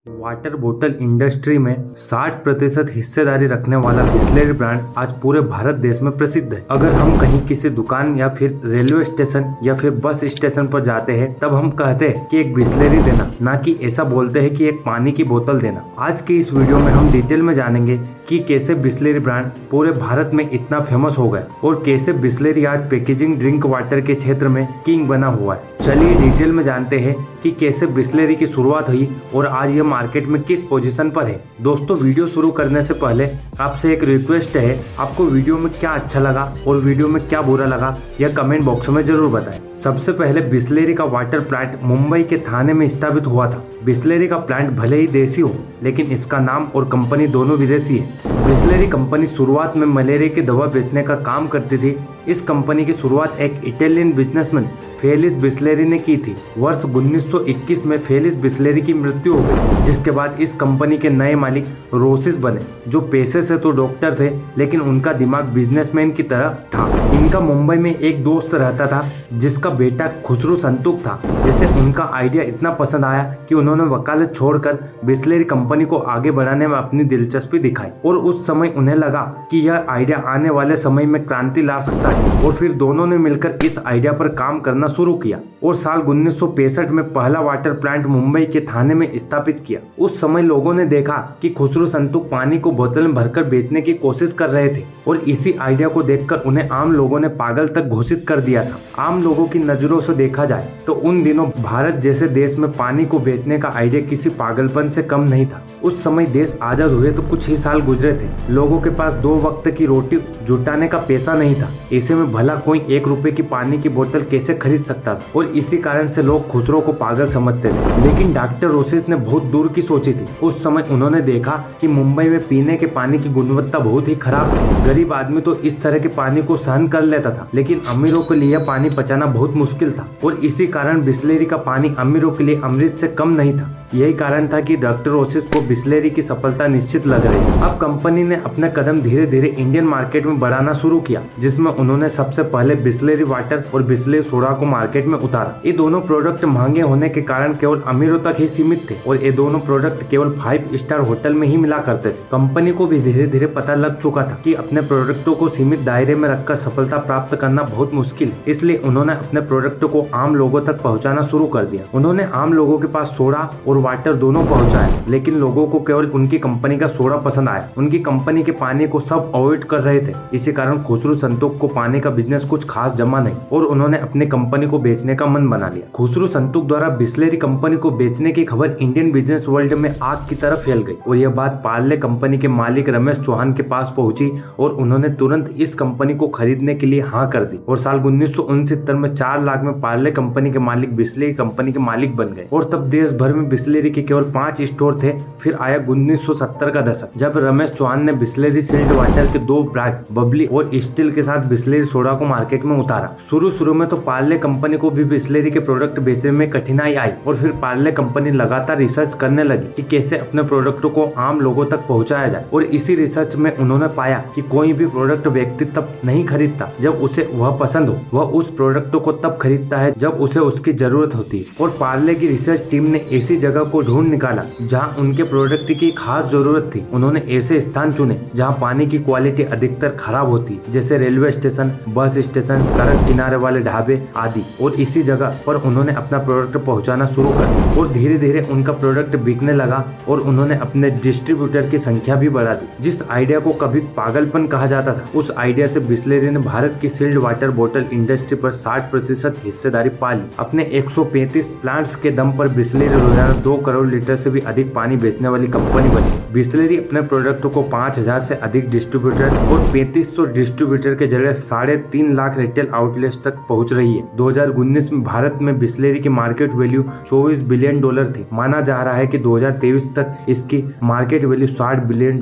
Water बोतल industry में 60% हिस्सेदारी रखने वाला बिसलेरी ब्रांड आज पूरे भारत देश में प्रसिद्ध है। अगर हम कहीं किसी दुकान या फिर रेलवे स्टेशन या फिर बस स्टेशन पर जाते हैं तब हम कहते हैं कि एक बिसलेरी देना, ना कि ऐसा बोलते हैं कि एक पानी की बोतल देना। आज के इस वीडियो में हम डिटेल में जानेंगे कि कैसे बिसलेरी ब्रांड पूरे भारत में इतना फेमस हो गया और कैसे बिसलेरी आज पैकेजिंग ड्रिंक वाटर के क्षेत्र में किंग बना हुआ है। चलिए डिटेल में जानते हैं कि कैसे बिसलेरी की शुरुआत हुई और आज ये मार्केट में किस पोजीशन पर है। दोस्तों, वीडियो शुरू करने से पहले आपसे एक रिक्वेस्ट है, आपको वीडियो में क्या अच्छा लगा और वीडियो में क्या बुरा लगा यह कमेंट बॉक्स में जरूर बताएं। सबसे पहले बिसलेरी का वाटर प्लांट मुंबई के थाने में स्थापित हुआ था। बिसलेरी का प्लांट भले ही देसी हो लेकिन इसका नाम और कंपनी दोनों विदेशी है। बिसलेरी कंपनी शुरुआत में मलेरिया की दवा बेचने का काम करती थी। इस कंपनी की शुरुआत एक इटालियन बिजनेसमैन फेलिस बिसलेरी ने की थी। वर्ष 1921 में फेलिस बिसलेरी की मृत्यु हो गई, जिसके बाद इस कंपनी के नए मालिक रोसिस बने, जो पेशे से तो डॉक्टर थे लेकिन उनका दिमाग बिजनेसमैन की तरह था। इनका मुंबई में एक दोस्त रहता था जिसका बेटा खुसरू संतुक था, जिसे उनका आइडिया इतना पसंद आया कि उन्होंने वकालत छोड़कर बिसलेरी कंपनी को आगे बढ़ाने में अपनी दिलचस्पी दिखाई। और उस समय उन्हें लगा कि यह आइडिया आने वाले समय में क्रांति ला सकता है और फिर दोनों ने मिलकर इस आइडिया पर काम करना शुरू किया और साल 1965 में पहला वाटर प्लांट मुंबई के थाने में स्थापित किया। उस समय लोगों ने देखा कि खुसरू संतुक पानी को बोतल में भरकर बेचने की कोशिश कर रहे थे और इसी आइडिया को देखकर उन्हें आम लोगों ने पागल तक घोषित कर दिया था। आम लोगों की नजरों से देखा जाए तो उन दिनों भारत जैसे देश में पानी को बेचने का आइडिया किसी पागलपन से कम नहीं था। उस समय देश आजाद हुए तो कुछ ही साल गुजरे थे। लोगों के पास 2 वक्त की रोटी जुटाने का पैसा नहीं था। ऐसे में भला कोई 1 रुपए की पानी की बोतल कैसे खरीद सकता था और इसी कारण से लोग खुसरो को पागल समझते थे। लेकिन डॉक्टर रोसिस ने बहुत दूर की सोची थी। उस समय उन्होंने देखा कि मुंबई में पीने के पानी की गुणवत्ता बहुत ही खराब थी। गरीब आदमी तो इस तरह के पानी को सहन कर लेता था, लेकिन अमीरों के लिए पानी पचाना बहुत मुश्किल था और इसी कारण बिसलेरी का पानी अमीरों के लिए अमृत से कम नहीं था। यही कारण था कि डॉक्टर रोसिस को बिसलेरी की सफलता निश्चित लग रही। अब कंपनी ने अपने कदम धीरे धीरे इंडियन मार्केट में बढ़ाना शुरू किया, जिसमें उन्होंने सबसे पहले बिसलेरी वाटर और बिसलेरी सोडा को मार्केट में उतारा। ये दोनों प्रोडक्ट महंगे होने के कारण केवल अमीरों तक ही सीमित थे और ये दोनों प्रोडक्ट केवल 5 स्टार होटल में ही मिला करते थे। कंपनी को भी धीरे धीरे पता लग चुका था कि अपने प्रोडक्टों को सीमित दायरे में रखकर सफलता प्राप्त करना बहुत मुश्किल है, इसलिए उन्होंने अपने प्रोडक्ट को आम लोगों तक पहुँचाना शुरू कर दिया। उन्होंने आम लोगों के पास सोडा और वाटर दोनों पहुंचाए, लेकिन लोगों को केवल उनकी कंपनी का सोडा पसंद आया। उनकी कंपनी के पानी को सब अवॉइड कर रहे थे। इसी कारण खुसरू संतुक को पानी का बिजनेस कुछ खास जमा नहीं और उन्होंने अपनी कंपनी को बेचने का मन बना लिया। खुसरू संतुक द्वारा बिसलेरी कंपनी को बेचने की खबर इंडियन बिजनेस वर्ल्ड में आग की तरह फैल गई और यह बात पार्ले कंपनी के मालिक रमेश चौहान के पास पहुंची और उन्होंने तुरंत इस कंपनी को खरीदने के लिए हाँ कर दी और साल 1969 में 4 लाख में पार्ले कंपनी के मालिक बिसलेरी कंपनी के मालिक बन गए। और तब देश भर में बिसलेरी के केवल 5 स्टोर थे। फिर आया 1970 का दशक, जब रमेश चौहान ने बिसलेरी सिल्ड वाटर के 2 ब्रांड बबली और स्टील के साथ बिसलेरी सोडा को मार्केट में उतारा। शुरू में तो पार्ले कंपनी को भी बिसलेरी के प्रोडक्ट बेचने में कठिनाई आई और फिर पार्ले कंपनी लगातार रिसर्च करने लगी कि कैसे अपने प्रोडक्ट को आम लोगों तक पहुंचाया जाए। और इसी रिसर्च में उन्होंने पाया कि कोई भी प्रोडक्ट व्यक्ति तब नहीं खरीदता जब उसे वह पसंद हो, वह उस प्रोडक्ट को तब खरीदता है जब उसे उसकी जरूरत होती है। और पार्ले की रिसर्च टीम ने ऐसी जगह को ढूंढ निकाला जहां उनके प्रोडक्ट की खास जरूरत थी। उन्होंने ऐसे स्थान चुने जहां पानी की क्वालिटी अधिकतर खराब होती, जैसे रेलवे स्टेशन, बस स्टेशन, सड़क किनारे वाले ढाबे आदि। और इसी जगह पर उन्होंने अपना प्रोडक्ट पहुंचाना शुरू कर दिया और धीरे धीरे उनका प्रोडक्ट बिकने लगा और उन्होंने अपने डिस्ट्रीब्यूटर की संख्या भी बढ़ा दी। जिस आइडिया को कभी पागलपन कहा जाता था, उस आइडिया से बिसलेरी ने भारत की सील्ड वाटर बोतल इंडस्ट्री पर 60% हिस्सेदारी पा ली। अपने 135 प्लांट्स के दम पर बिसलेरी रोजाना 2 करोड़ लीटर से भी अधिक पानी बेचने वाली कंपनी बनी। बिसलेरी अपने प्रोडक्ट को 5000 से अधिक डिस्ट्रीब्यूटर और 3500 डिस्ट्रीब्यूटर के जरिए 3.5 लाख रिटेल आउटलेट्स तक पहुंच रही है। 2019 में भारत में बिसलेरी की मार्केट वैल्यू $24 बिलियन थी। माना जा रहा है कि 2023 तक इसकी मार्केट वैल्यू $60 बिलियन